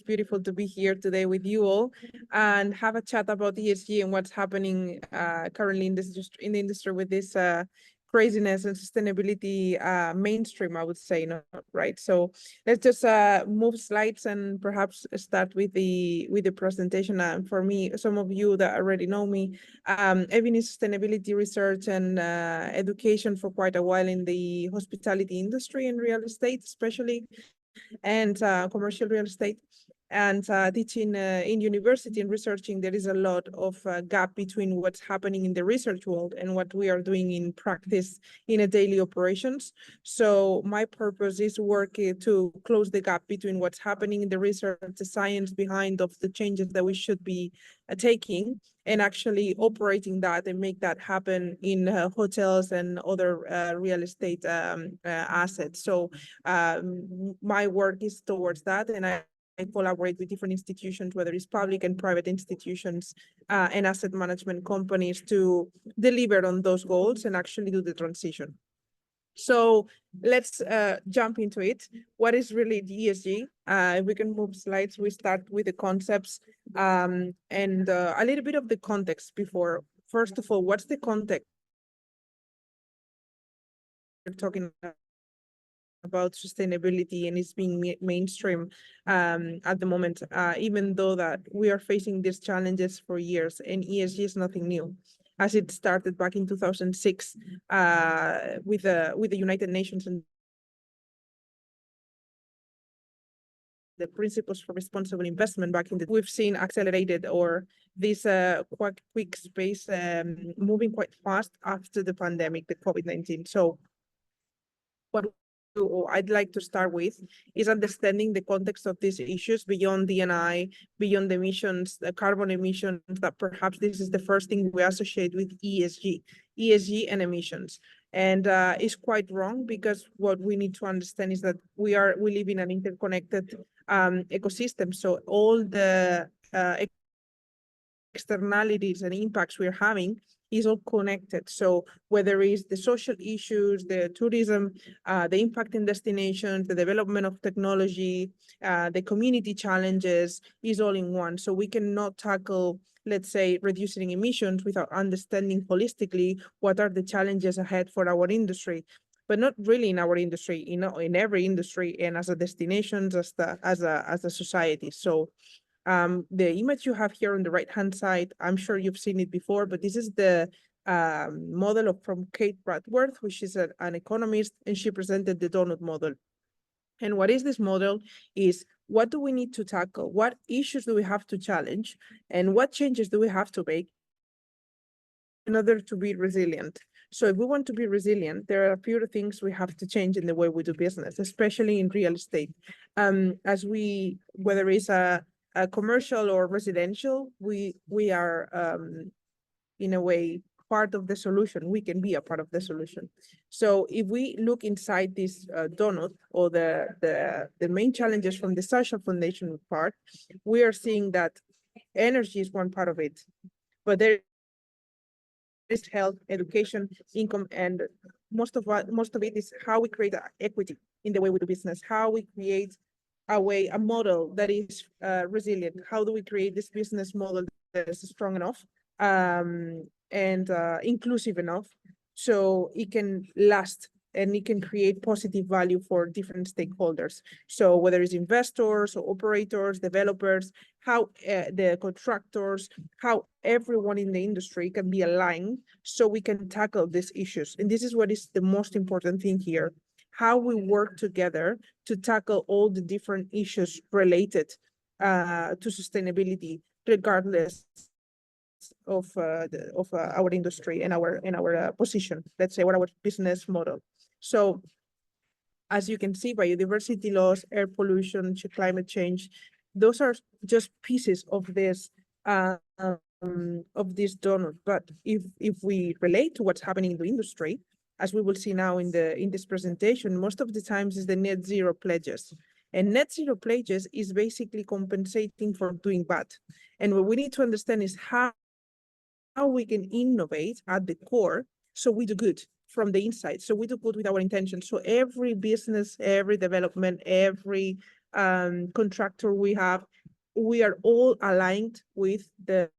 beautiful to be here today with you all and have a chat about ESG and what's happening currently in the industry with this craziness and sustainability mainstream, I would say, no, right? So let's just move slides and perhaps start with the presentation. For me, some of you that already know me, I've been in sustainability research and education for quite a while in the hospitality industry and real estate, especially, and commercial real estate. And teaching in university and researching, there is a lot of gap between what's happening in the research world and what we are doing in practice in a daily operations. So my purpose is working to close the gap between what's happening in the research, the science behind of the changes that we should be taking, and actually operating that and make that happen in hotels and other real estate assets. So my work is towards that, and I collaborate with different institutions, whether it's public and private institutions and asset management companies, to deliver on those goals and actually do the transition. So let's jump into it. What is really the ESG? If we can move slides, we start with the concepts and a little bit of the context before. First of all, what's the context? We're talking about sustainability, and it's being mainstream at the moment, even though that we are facing these challenges for years, and ESG is nothing new, as it started back in 2006 with the United Nations and the Principles for Responsible Investment back in the, we've seen accelerated or this quite quick space moving quite fast after the pandemic, the COVID-19. So what I'd like to start with is understanding the context of these issues beyond D&I, beyond the emissions, the carbon emissions, that perhaps this is the first thing we associate with ESG and emissions. And it's quite wrong, because what we need to understand is that we live in an interconnected ecosystem. So all the externalities and impacts we're having is all connected. So whether it's the social issues, the tourism, the impact in destinations, the development of technology, the community challenges, is all in one. So we cannot tackle, let's say, reducing emissions without understanding holistically what are the challenges ahead for our industry. But not really in our industry, in every industry, and as a destinations, as a society. So the image you have here on the right-hand side, I'm sure you've seen it before, but this is the model from Kate Bradworth, which is an economist, and she presented the donut model. And what is this model is, what do we need to tackle? What issues do we have to challenge? And what changes do we have to make in order to be resilient? So if we want to be resilient, there are a few things we have to change in the way we do business, especially in real estate. Whether it's a commercial or residential, we are in a way part of the solution. We can be a part of the solution. So if we look inside this donut, or the main challenges from the social foundation part, we are seeing that energy is one part of it, but there is health, education, income, and most of it is how we create equity in the way we do business, how we create a model that is resilient. How do we create this business model that is strong enough and inclusive enough, so it can last and it can create positive value for different stakeholders? So whether it's investors or operators, developers, how the contractors, how everyone in the industry can be aligned so we can tackle these issues. And this is what is the most important thing here: how we work together to tackle all the different issues related to sustainability, regardless of our industry and our position, let's say, or our business model. So as you can see, biodiversity loss, air pollution, climate change, those are just pieces of this donut. But if we relate to what's happening in the industry, as we will see now in this presentation, most of the times is the net zero pledges. And net zero pledges is basically compensating for doing bad. And what we need to understand is how we can innovate at the core so we do good from the inside. So we do good with our intention. So every business, every development, every contractor we have, we are all aligned with the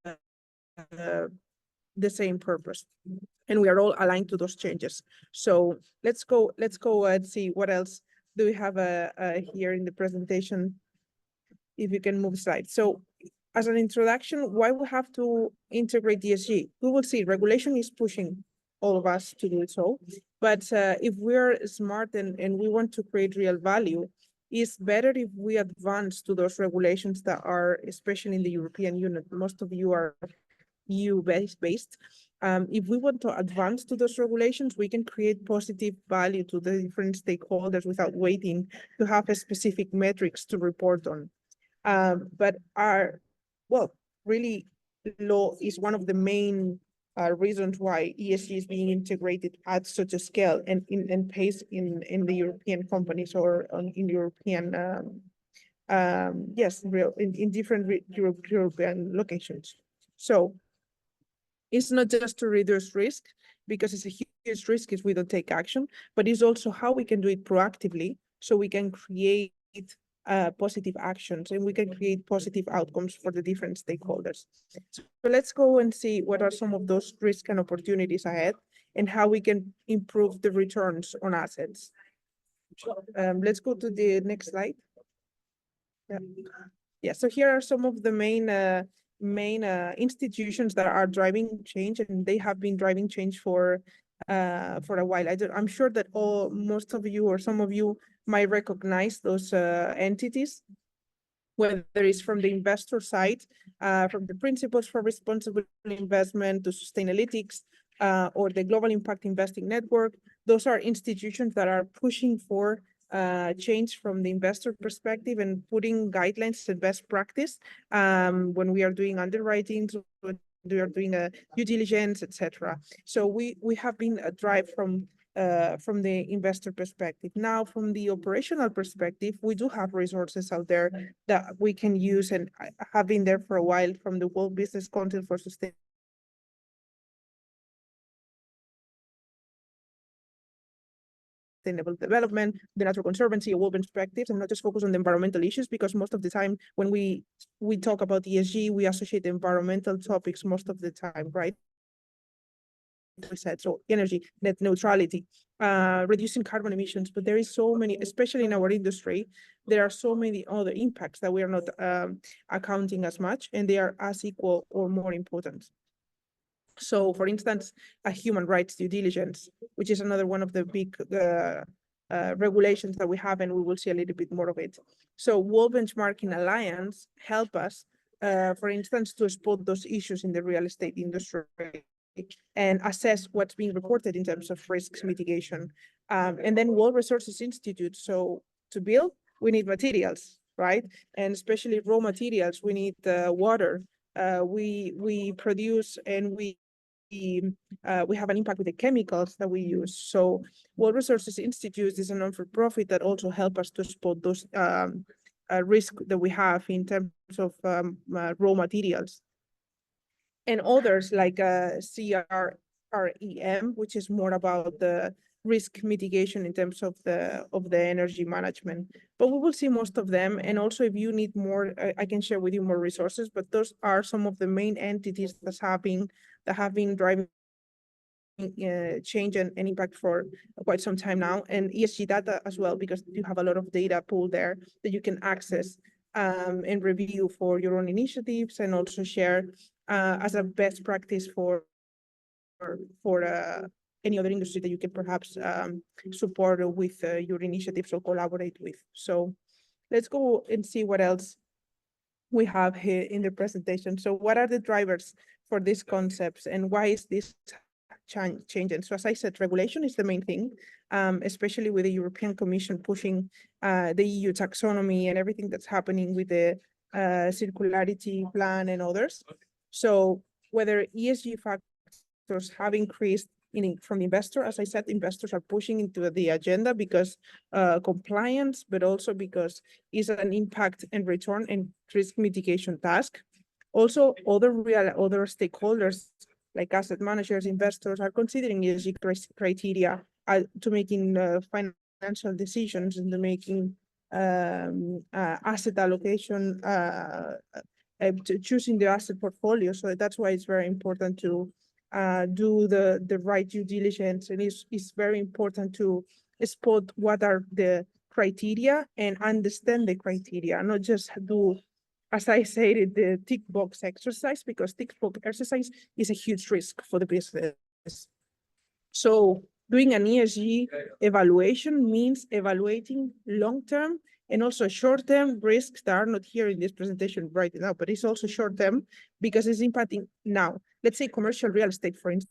same purpose, and we are all aligned to those changes. So let's go and see what else do we have here in the presentation. If you can move slide. So as an introduction, why we have to integrate ESG? We will see regulation is pushing all of us to do so. But if we're smart and we want to create real value, it's better if we advance to those regulations that are, especially in the European Union, most of you are EU-based. If we want to advance to those regulations, we can create positive value to the different stakeholders without waiting to have a specific metrics to report on. But really law is one of the main reasons why ESG is being integrated at such a scale and pace in the European companies or in European, in different European locations. So it's not just to reduce risk, because it's a huge risk if we don't take action, but it's also how we can do it proactively so we can create positive actions and we can create positive outcomes for the different stakeholders. So let's go and see what are some of those risks and opportunities ahead and how we can improve the returns on assets. Let's go to the next slide. Yeah, so here are some of the main institutions that are driving change, and they have been driving change for a while. I'm sure that most of you or some of you might recognize those entities, whether it's from the investor side, from the Principles for Responsible Investment to Sustainalytics, or the Global Impact Investing Network. Those are institutions that are pushing for change from the investor perspective and putting guidelines and best practice when we are doing underwriting, when we are doing a due diligence, etc. So we have been a drive from the investor perspective. Now, from the operational perspective, we do have resources out there that we can use and have been there for a while, from the World Business Council for Sustainable Development, the Natural Conservancy, World Perspectives, and not just focus on the environmental issues, because most of the time when we talk about ESG, we associate environmental topics most of the time, right? We said, so energy, net neutrality, reducing carbon emissions, but there is so many, especially in our industry, there are so many other impacts that we are not accounting as much, and they are as equal or more important. So, for instance, a human rights due diligence, which is another one of the big regulations that we have, and we will see a little bit more of it. So World Benchmarking Alliance help us, for instance, to spot those issues in the real estate industry and assess what's being reported in terms of risks mitigation. And then World Resources Institute. So to build, we need materials, right? And especially raw materials, we need water. We produce and we have an impact with the chemicals that we use. So World Resources Institute is a non-for-profit that also help us to spot those risks that we have in terms of raw materials. And others like CRREM, which is more about the risk mitigation in terms of the energy management. But we will see most of them. And also, if you need more, I can share with you more resources. But those are some of the main entities that have been driving change and impact for quite some time now, and ESG data as well, because you have a lot of data pool there that you can access and review for your own initiatives, and also share as a best practice for any other industry that you can perhaps support with your initiatives or collaborate with. So let's go and see what else we have here in the presentation. So what are the drivers for these concepts, and why is this changing? So as I said, regulation is the main thing, especially with the European Commission pushing the EU taxonomy and everything that's happening with the circularity plan and others. So whether ESG factors have increased from the investor, as I said, investors are pushing into the agenda because compliance, but also because it's an impact and return and risk mitigation task. Also, other stakeholders like asset managers, investors are considering ESG criteria to making financial decisions and to making asset allocation, choosing the asset portfolio. So that's why it's very important to do the right due diligence, and it's very important to spot what are the criteria and understand the criteria, not just do, as I said, the tick box exercise, because tick box exercise is a huge risk for the business. So doing an ESG evaluation means evaluating long-term and also short-term risks that are not here in this presentation right now, but it's also short-term because it's impacting now. Let's say commercial real estate, for instance.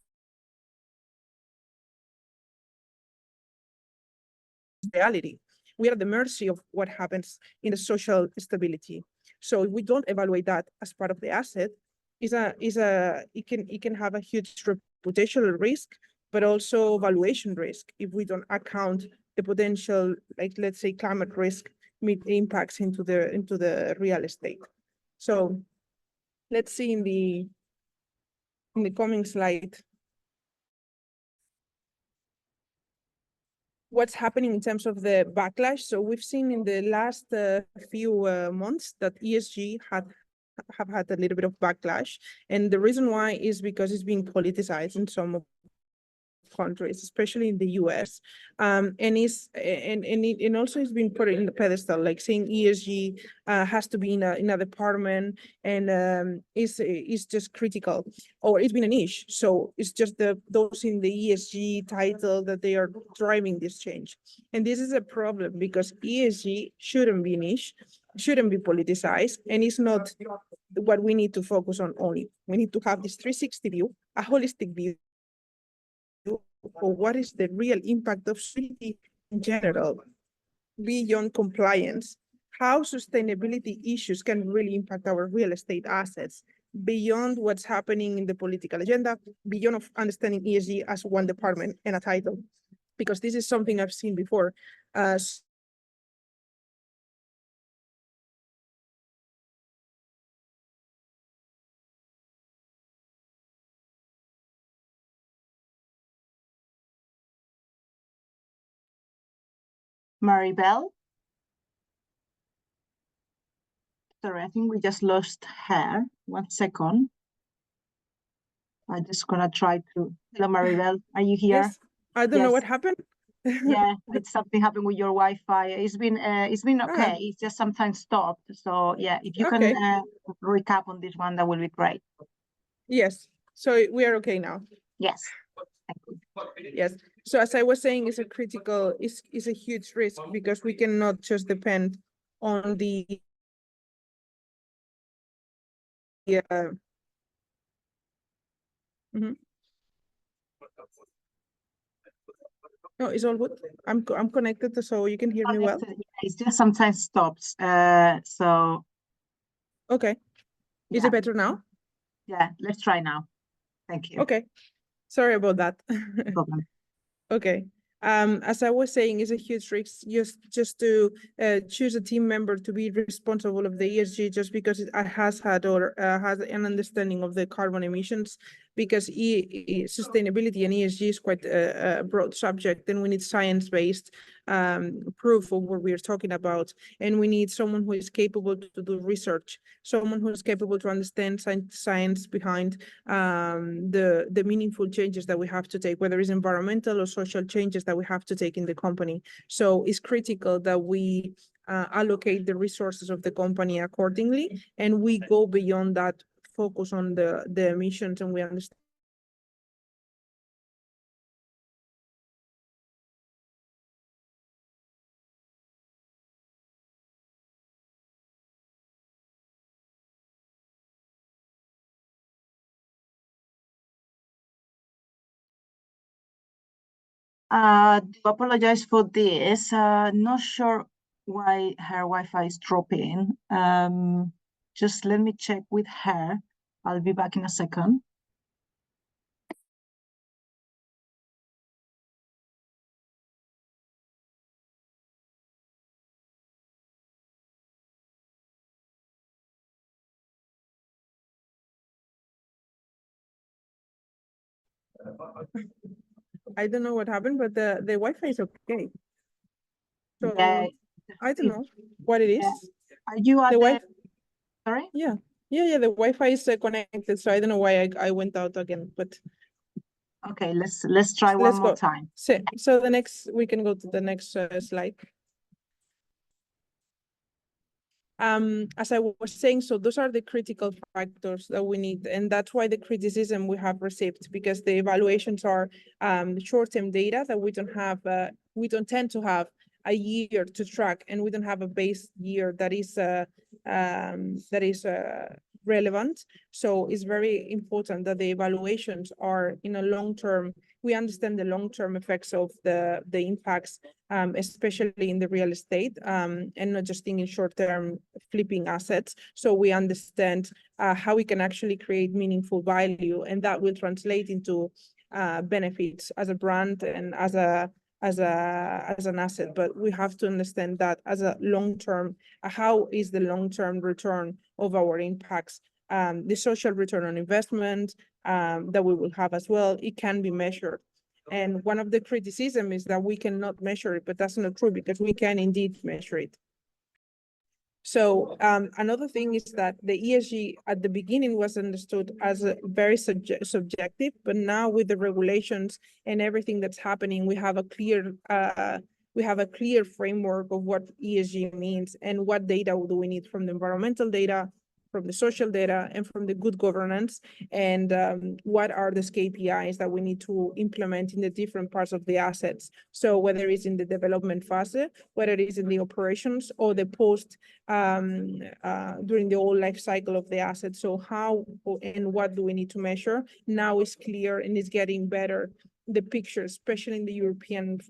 Reality. We are at the mercy of what happens in the social stability. So if we don't evaluate that as part of the asset, it can have a huge reputational risk, but also valuation risk if we don't account the potential, like let's say climate risk impacts into the real estate. So let's see in the coming slide what's happening in terms of the backlash. So we've seen in the last few months that ESG have had a little bit of backlash, and the reason why is because it's being politicized in some of countries, especially in the US, and also it's been put in the pedestal, like saying ESG has to be in a department, and is just critical, or it's been a niche. So it's just those in the ESG title that they are driving this change, and this is a problem because ESG shouldn't be niche, shouldn't be politicized, and it's not what we need to focus on only. We need to have this 360 view, a holistic view, or what is the real impact of sustainability in general, beyond compliance, how sustainability issues can really impact our real estate assets, beyond what's happening in the political agenda, beyond of understanding ESG as one department and a title, because this is something I've seen before. Maribel? Sorry, I think we just lost her. 1 second. I'm just gonna try to. Hello, Maribel. Are you here? Yes, I don't know what happened. Yeah, it's something happened with your Wi-Fi. It's been okay. It's just sometimes stopped. So yeah, if you Okay. can recap on this one, that will be great. Yes. So we are okay now. Yes. Yes. So as I was saying, it's a huge risk because we cannot just depend on the No, it's all good. I'm connected, so you can hear me well. It just sometimes stops. So okay. Is it better now? Yeah, let's try now. Thank you. Okay. Sorry about that. No problem. Okay. As I was saying, it's a huge risk just to choose a team member to be responsible of the ESG just because it has had or has an understanding of the carbon emissions, because sustainability and ESG is quite a broad subject, and we need science-based proof of what we are talking about, and we need someone who is capable to do research, someone who is capable to understand science behind the meaningful changes that we have to take, whether it's environmental or social changes that we have to take in the company. So it's critical that we allocate the resources of the company accordingly, and we go beyond that, focus on the emissions, and we understand. Do apologize for this. Not sure why her Wi-Fi is dropping. Just let me check with her. I'll be back in a second. I don't know what happened, but the Wi-Fi is okay. So Yeah, I don't know what it is. Are you at The the, Wi-Fi, sorry? yeah, the Wi-Fi is connected, so I don't know why I went out again, but Okay, let's try one let's more go. time. So the next, we can go to the next slide. As I was saying, so those are the critical factors that we need, and that's why the criticism we have received, because the evaluations are short-term data that we don't tend to have a year to track, and we don't have a base year that is relevant. So it's very important that the evaluations are in a long-term. We understand the long-term effects of the impacts, especially in the real estate, and not just in short-term flipping assets. So we understand how we can actually create meaningful value, and that will translate into benefits as a brand and as an asset. But we have to understand that as a long-term, how is the long-term return of our impacts, the social return on investment that we will have as well. It can be measured. And one of the criticism is that we cannot measure it, but that's not true, because we can indeed measure it. So another thing is that the ESG at the beginning was understood as a very subjective, but now with the regulations and everything that's happening, we have a clear framework of what ESG means and what data do we need from the environmental data, from the social data, and from the good governance, and what are the KPIs that we need to implement in the different parts of the assets. So whether it's in the development phase, whether it is in the operations or the post, during the whole life cycle of the asset. So how and what do we need to measure? Now is clear and is getting better. The picture, especially in the European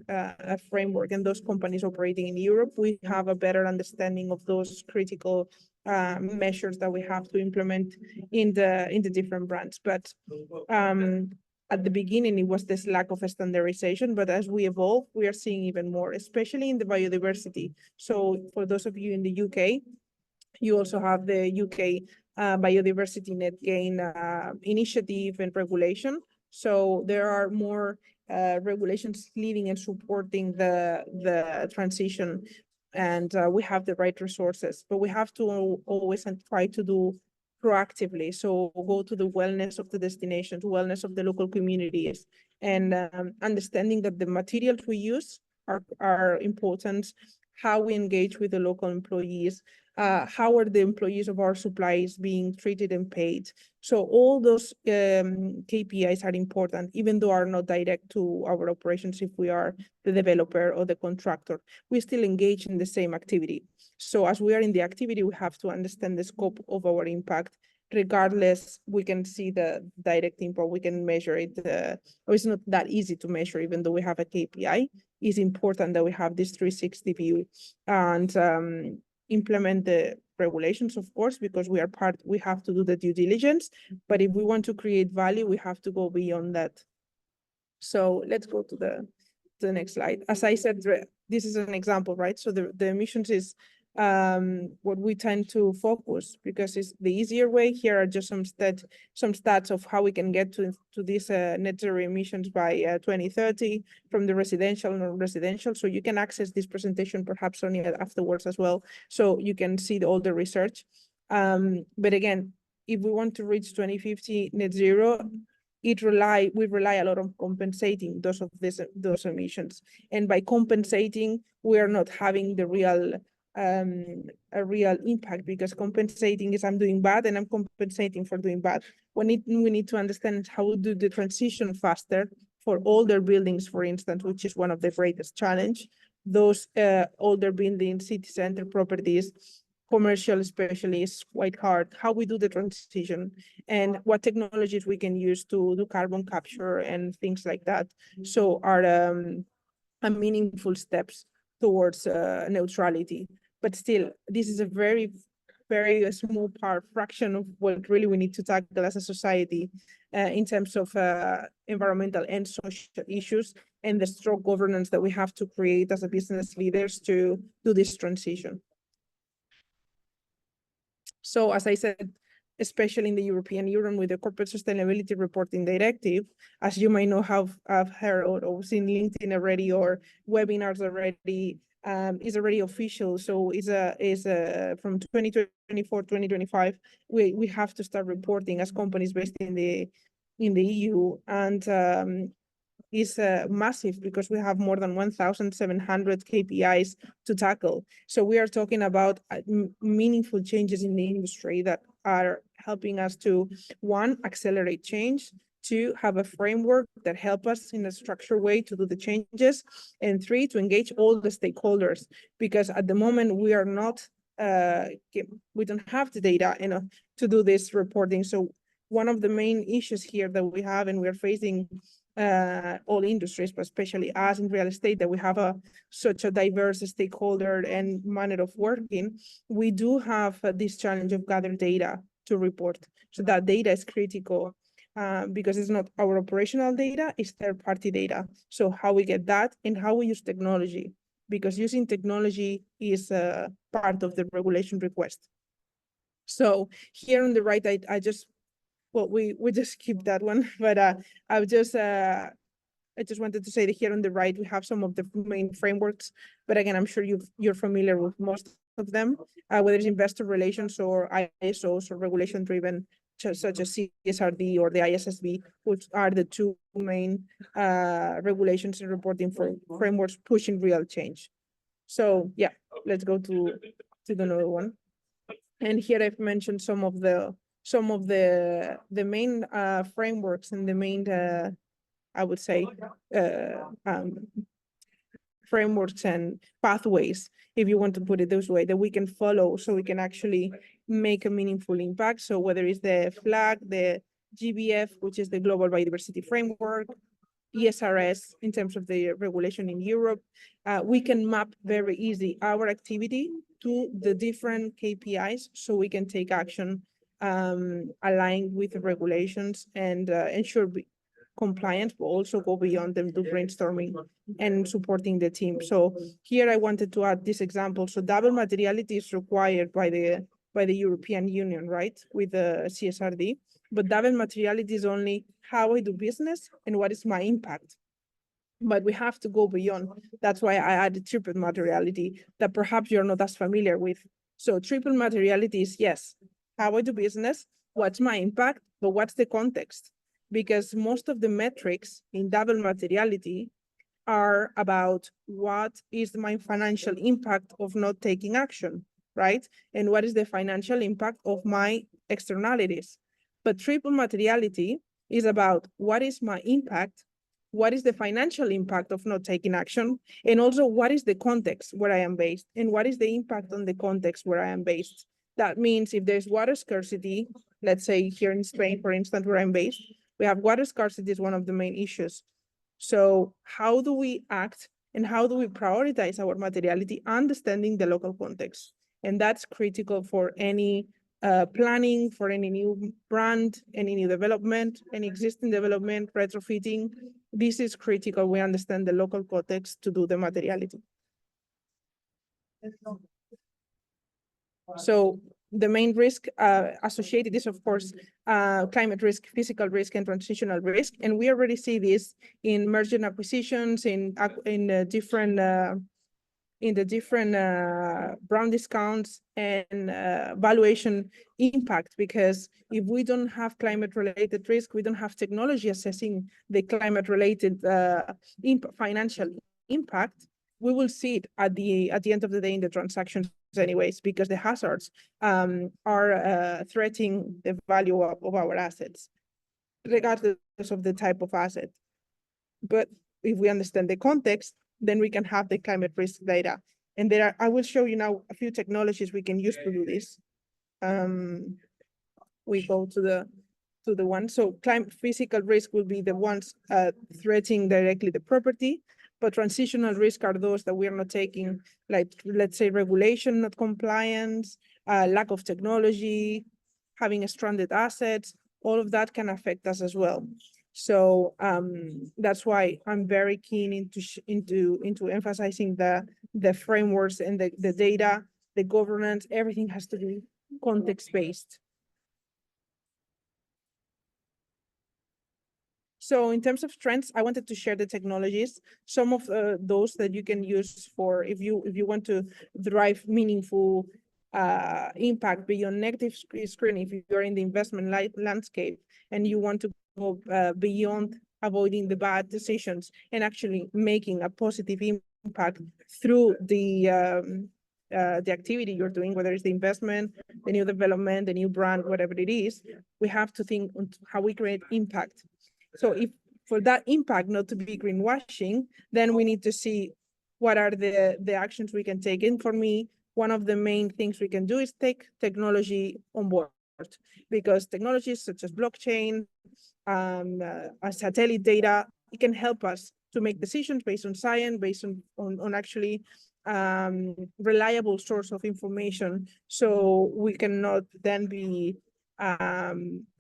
framework and those companies operating in Europe, we have a better understanding of those critical measures that we have to implement in the different brands. But at the beginning, it was this lack of standardization, but as we evolve, we are seeing even more, especially in the biodiversity. So for those of you in the UK, you also have the UK biodiversity net gain initiative and regulation. So there are more regulations leading and supporting the transition, and we have the right resources, but we have to always try to do proactively. So go to the wellness of the destinations, wellness of the local communities, and understanding that the materials we use are important, how we engage with the local employees, how are the employees of our suppliers being treated and paid. So all those KPIs are important, even though are not direct to our operations. If we are the developer or the contractor, we still engage in the same activity. So as we are in the activity, we have to understand the scope of our impact. Regardless, we can see the direct impact, we can measure it. It's not that easy to measure, even though we have a KPI. It's important that we have this 360 view and implement the regulations, of course, because we have to do the due diligence. But if we want to create value, we have to go beyond that. So let's go to the next slide. As I said, this is an example, right? So the emissions is what we tend to focus, because it's the easier way. Here are just some stats of how we can get to these net zero emissions by 2030 from the residential and non-residential. So you can access this presentation perhaps only afterwards as well, so you can see all the research. But again, if we want to reach 2050 net zero, we rely a lot on compensating those emissions, and by compensating, we are not having the real a real impact, because compensating is I'm doing bad and I'm compensating for doing bad. We need to understand how to do the transition faster for older buildings, for instance, which is one of the greatest challenge. Those older buildings, city center properties, commercial especially, is quite hard. How we do the transition and what technologies we can use to do carbon capture and things like that. So are a meaningful steps towards neutrality. But still, this is a very, very small fraction of what really we need to tackle as a society in terms of environmental and social issues, and the strong governance that we have to create as a business leaders to do this transition. So as I said, especially in the European Union with the Corporate Sustainability Reporting Directive, as you might know, have heard or seen LinkedIn already or webinars already, is already official. So is from 2024, 2025, we have to start reporting as companies based in the EU, and is massive because we have more than 1,700 KPIs to tackle. So we are talking about meaningful changes in the industry that are helping us to, one, accelerate change, two, have a framework that help us in a structured way to do the changes, and three, to engage all the stakeholders, because at the moment we are not, we don't have the data, to do this reporting. So one of the main issues here that we have, and we're facing all industries, but especially us in real estate, that we have such a diverse stakeholder and manner of working, we do have this challenge of gather data to report. So that data is critical because it's not our operational data, it's third-party data. So how we get that and how we use technology, because using technology is part of the regulation request. So here on the right, I just, well, we just keep that one, but I just wanted to say that here on the right, we have some of the main frameworks, but again, I'm sure you're familiar with most of them, whether it's investor relations or ISOs or regulation-driven, such as CSRD or the ISSB, which are the two main regulations and reporting for frameworks pushing real change. So yeah, let's go to the another one. And here I've mentioned some of the main frameworks and the main I would say frameworks and pathways, if you want to put it this way, that we can follow so we can actually make a meaningful impact. So whether it's the FLAG, the GBF, which is the Global Biodiversity Framework, ESRS in terms of the regulation in Europe, we can map very easy our activity to the different KPIs so we can take action aligned with the regulations and ensure compliance, but also go beyond them to brainstorming and supporting the team. So here I wanted to add this example. So double materiality is required by the European Union, right, with the CSRD, but double materiality is only how I do business and what is my impact. But we have to go beyond. That's why I added triple materiality that perhaps you're not as familiar with. So triple materiality is, yes, how I do business, what's my impact, but what's the context? Because most of the metrics in double materiality are about what is my financial impact of not taking action, right? And what is the financial impact of my externalities? But triple materiality is about what is my impact, what is the financial impact of not taking action, and also what is the context where I am based, and what is the impact on the context where I am based. That means if there's water scarcity, let's say here in Spain, for instance, where I'm based, we have water scarcity is one of the main issues. So how do we act and how do we prioritize our materiality, understanding the local context? And that's critical for any planning, for any new brand, any new development, any existing development, retrofitting. This is critical. We understand the local context to do the materiality. So the main risk associated is, of course, climate risk, physical risk, and transitional risk. And we already see this in merger and acquisitions, in the different brown discounts and valuation impact, because if we don't have climate-related risk, we don't have technology assessing the climate-related financial impact, we will see it at the end of the day in the transactions anyways, because the hazards are threatening the value of our assets, regardless of the type of asset. But if we understand the context, then we can have the climate risk data. And I will show you now a few technologies we can use to do this. We go to the one. So climate physical risk will be the ones threatening directly the property, but transitional risk are those that we are not taking, like, let's say, regulation, not compliance, lack of technology, having a stranded assets, all of that can affect us as well. So that's why I'm very keen into emphasizing the frameworks and the data, the governance, everything has to be context-based. So in terms of trends, I wanted to share the technologies, some of those that you can use for if you want to drive meaningful impact beyond negative screening. If you're in the investment landscape and you want to go beyond avoiding the bad decisions and actually making a positive impact through the activity you're doing, whether it's the investment, the new development, the new brand, whatever it is, we have to think on how we create impact. So if for that impact not to be greenwashing, then we need to see what are the actions we can take. And for me, one of the main things we can do is take technology on board, because technologies such as blockchain, satellite data, it can help us to make decisions based on science, based on actually reliable source of information. So we cannot then be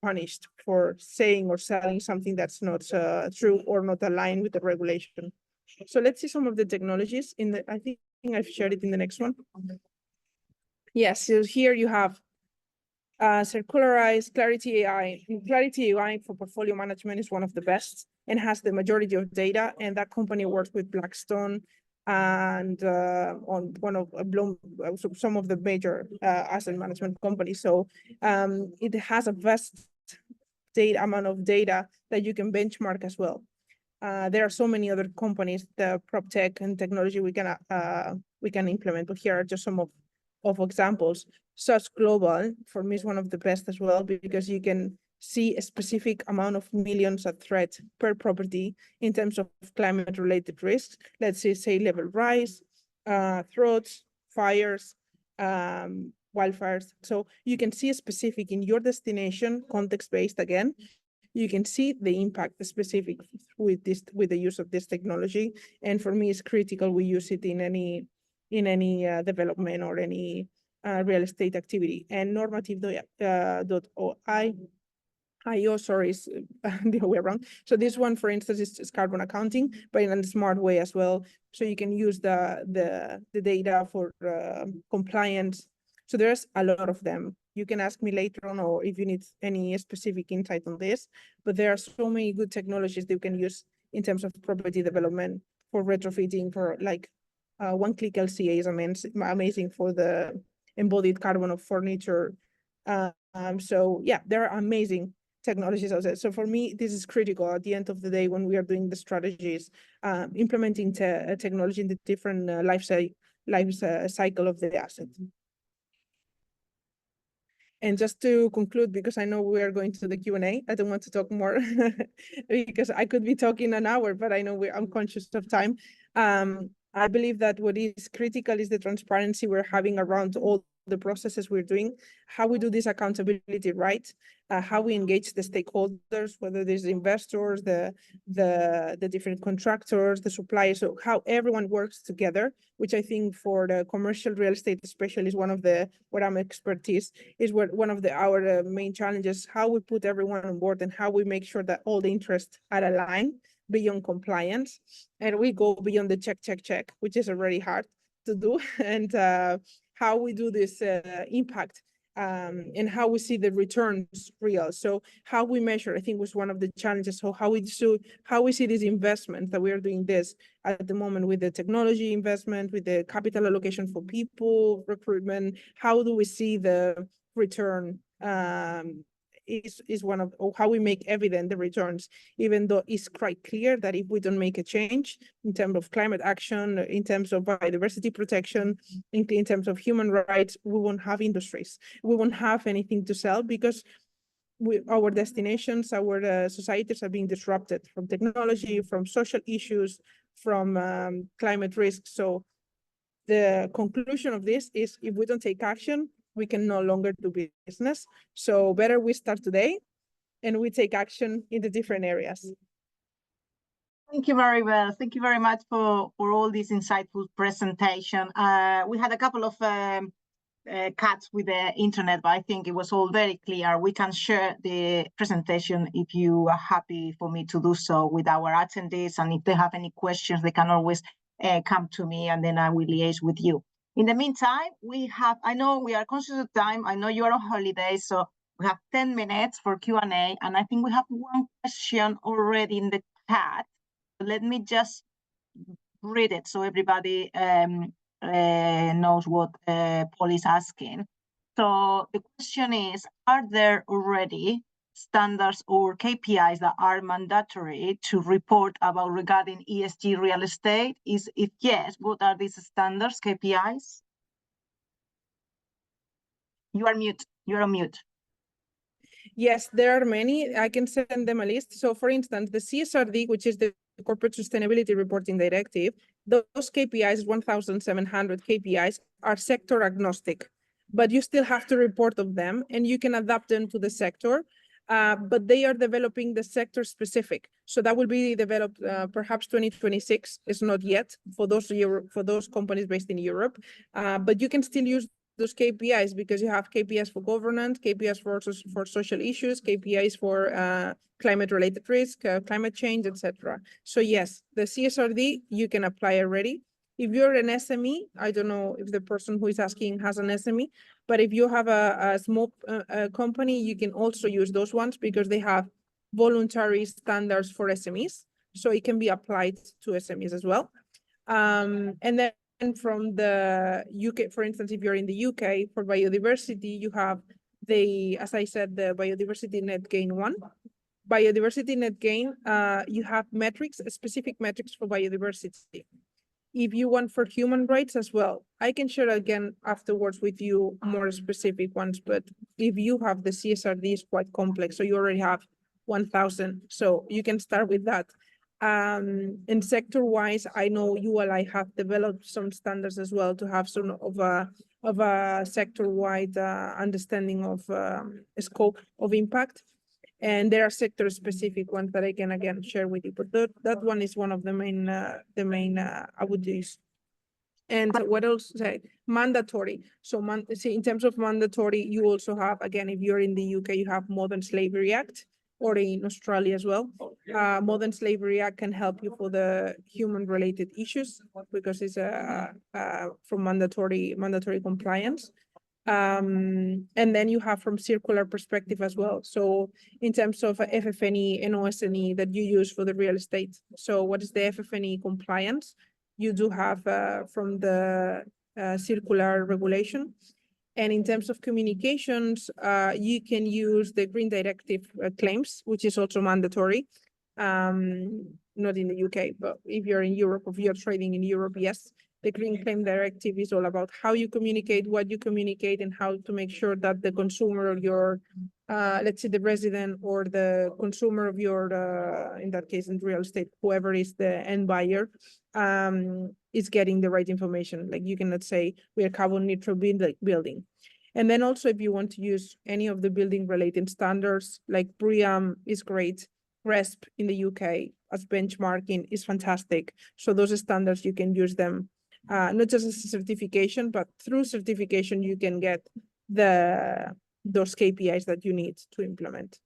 punished for saying or selling something that's not true or not aligned with the regulation. So let's see some of the technologies in the, I think I've shared it in the next one. Yes, so here you have circularized Clarity AI. Clarity AI for portfolio management is one of the best and has the majority of data. And that company works with Blackstone and on one of some of the major asset management companies. So it has a vast amount of data that you can benchmark as well. There are so many other companies, the prop tech and technology we can implement, but here are just some of examples. Such Global, for me, is one of the best as well, because you can see a specific amount of millions at threat per property in terms of climate-related risks. Let's say sea level rise, droughts, fires, wildfires. So you can see a specific in your destination, context-based again. You can see the impact specific with the use of this technology. And for me, it's critical we use it in any development or any real estate activity. And normative.io, sorry, is the other way around. So this one, for instance, is carbon accounting, but in a smart way as well. So you can use the data for compliance. So there's a lot of them. You can ask me later on, or if you need any specific insight on this, but there are so many good technologies that you can use in terms of property development, for retrofitting, for like one-click LCA is amazing for the embodied carbon of furniture. So yeah, there are amazing technologies out there. So for me, this is critical at the end of the day when we are doing the strategies, implementing technology in the different life cycle of the asset. And just to conclude, because I know we are going to the Q&A, I don't want to talk more because I could be talking an hour, but I know I'm conscious of time. I believe that what is critical is the transparency we're having around all the processes we're doing, how we do this accountability right, how we engage the stakeholders, whether there's investors, the different contractors, the suppliers, so how everyone works together, which I think for the commercial real estate especially is one of what I'm expertise, is one of our main challenges, how we put everyone on board and how we make sure that all the interests are aligned beyond compliance. And we go beyond the check, which is already hard to do, and how we do this impact and how we see the returns real. So how we measure, I think, was one of the challenges. So how we see these investments that we are doing this at the moment with the technology investment, with the capital allocation for people, recruitment, how do we see the return is one of how we make evident the returns, even though it's quite clear that if we don't make a change in terms of climate action, in terms of biodiversity protection, in terms of human rights, we won't have industries. We won't have anything to sell because our destinations, our societies are being disrupted from technology, from social issues, from climate risk. So the conclusion of this is if we don't take action, we can no longer do business. So better we start today and we take action in the different areas. Thank you very well. Thank you very much for all this insightful presentation. We had a couple of cuts with the internet, but I think it was all very clear. We can share the presentation if you are happy for me to do so with our attendees. And if they have any questions, they can always come to me and then I will liaise with you. In the meantime, I know we are conscious of time. I know you are on holiday, so We have 10 minutes for Q&A, and I think we have one question already in the chat. Let me just read it so everybody knows what Paul is asking. So the question is, are there already standards or KPIs that are mandatory to report about regarding ESG real estate? If yes, what are these standards, KPIs? You are mute. You're on mute. Yes, there are many. I can send them a list. So for instance, the CSRD, which is the Corporate Sustainability Reporting Directive, those KPIs, 1,700 KPIs, are sector agnostic, but you still have to report of them and you can adapt them to the sector. But they are developing the sector specific. So that will be developed perhaps 2026. It's not yet for those companies based in Europe, but you can still use those KPIs because you have KPIs for governance, KPIs for social issues, KPIs for climate-related risk, climate change, etc. So yes, the CSRD, you can apply already. If you're an SME, I don't know if the person who is asking has an SME, but if you have a small company, you can also use those ones because they have voluntary standards for SMEs. So it can be applied to SMEs as well. And then from the UK, for instance, if you're in the UK for biodiversity, you have as I said, the biodiversity net gain one. Biodiversity net gain, you have metrics, specific metrics for biodiversity. If you want for human rights as well, I can share again afterwards with you more specific ones, but if you have the CSRD is quite complex, so you already have 1,000, so you can start with that. And sector-wise, I know ULI have developed some standards as well to have some of a sector-wide understanding of scope of impact. And there are sector-specific ones that I can again share with you, but that one is one of the main I would use. And what else? Mandatory. So see, in terms of mandatory, you also have, again, if you're in the UK, you have Modern Slavery Act, or in Australia as well. Modern Slavery Act can help you for the human-related issues because it's from mandatory compliance. And then you have from circular perspective as well. So in terms of FFNE and OSNE that you use for the real estate. So what is the FFNE compliance? You do have from the circular regulation. And in terms of communications, you can use the Green Directive claims, which is also mandatory. Not in the UK, but if you're in Europe, if you're trading in Europe, yes. The Green Claim Directive is all about how you communicate, what you communicate, and how to make sure that the consumer of your, let's say the resident or the consumer of your, in that case, in real estate, whoever is the end buyer, is getting the right information. Like you cannot say we are carbon neutral building. And then also if you want to use any of the building related standards, like BREEAM is great. RESP in the UK as benchmarking is fantastic. So those standards, you can use them. Not just as a certification, but through certification, you can get those KPIs that you need to implement.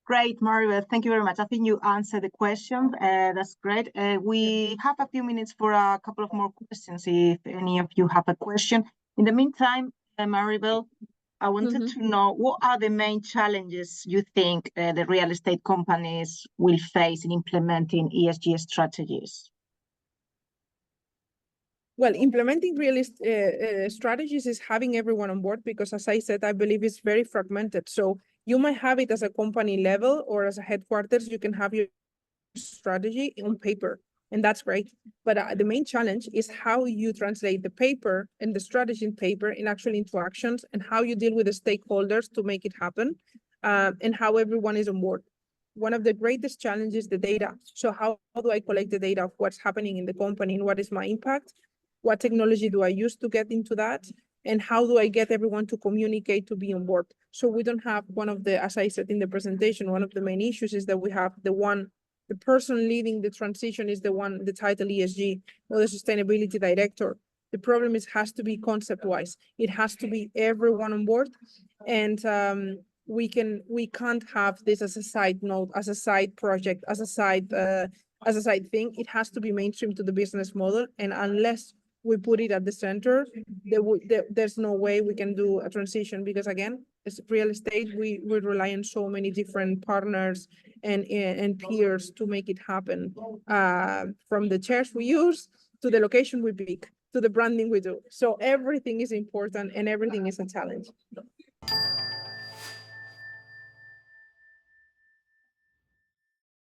Great, Maribel. Thank you very much. I think you answered the question. That's great. We have a few minutes for a couple of more questions if any of you have a question. In the meantime, Maribel, I wanted to know what are the main challenges you think the real estate companies will face in implementing ESG strategies? Well, implementing real strategies is having everyone on board because, as I said, I believe it's very fragmented. So you might have it as a company level or as a headquarters, you can have your strategy on paper, and that's great. But the main challenge is how you translate the paper and the strategy in paper actually into actions, and how you deal with the stakeholders to make it happen, and how everyone is on board. One of the greatest challenges is the data. So how do I collect the data of what's happening in the company and what is my impact? What technology do I use to get into that? And how do I get everyone to communicate to be on board? So we don't have one of the, as I said in the presentation, one of the main issues is that we have the person leading the transition is the title ESG or the sustainability director. The problem is has to be concept-wise. It has to be everyone on board. And we can't have this as a side note, as a side project, as a side thing. It has to be mainstream to the business model. And unless we put it at the center, there's no way we can do a transition because, again, as real estate, we rely on so many different partners and peers to make it happen. From the chairs we use to the location we pick to the branding we do. So everything is important and everything is a challenge.